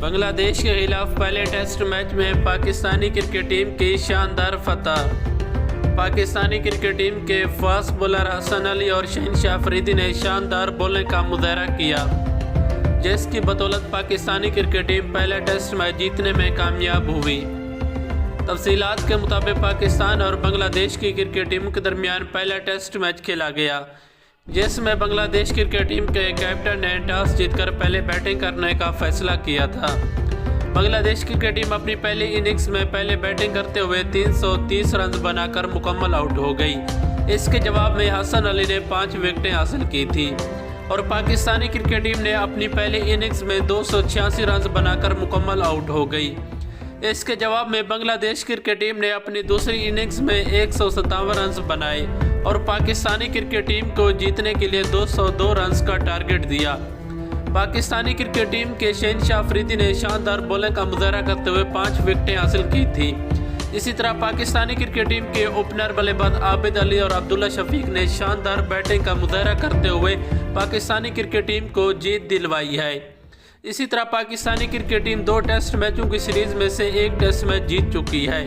बांग्लादेश के खिलाफ पहले टेस्ट मैच में पाकिस्तानी क्रिकेट टीम की शानदार फतह। पाकिस्तानी क्रिकेट टीम के फास्ट बॉलर हसन अली और शहनशाह अफरीदी ने शानदार बॉलिंग का मुजाहरा किया, जिसकी बदौलत पाकिस्तानी क्रिकेट टीम पहले टेस्ट मैच जीतने में कामयाब हुई। तफसीलात के मुताबिक पाकिस्तान और बांग्लादेश की क्रिकेट टीम के दरमियान पहला टेस्ट मैच खेला गया, जिसमें बांग्लादेश क्रिकेट टीम के कैप्टन ने टॉस जीतकर पहले बैटिंग करने का फैसला किया था। बांग्लादेश क्रिकेट टीम अपनी पहली इनिंग्स में पहले बैटिंग करते हुए 330 रन बनाकर मुकम्मल आउट हो गई। इसके जवाब में हसन अली ने 5 विकेटें हासिल की थी और पाकिस्तानी क्रिकेट टीम ने अपनी पहली इनिंग्स में 286 रन बनाकर मुकम्मल आउट हो गई। इसके जवाब में बांग्लादेश क्रिकेट टीम ने अपनी दूसरी इनिंग्स में 157 रन बनाए और पाकिस्तानी क्रिकेट टीम को जीतने के लिए 202 रन का टारगेट दिया। पाकिस्तानी क्रिकेट टीम के शहनशाह अफरीदी ने शानदार बॉलिंग का मुजाहरा करते हुए 5 विकेटें हासिल की थी। इसी तरह पाकिस्तानी क्रिकेट टीम के ओपनर बल्लेबाज आबिद अली और अब्दुल्ला शफीक ने शानदार बैटिंग का मुजाहरा करते हुए पाकिस्तानी क्रिकेट टीम को जीत दिलवाई है। इसी तरह पाकिस्तानी क्रिकेट टीम 2 टेस्ट मैचों की सीरीज में से 1 टेस्ट मैच जीत चुकी है।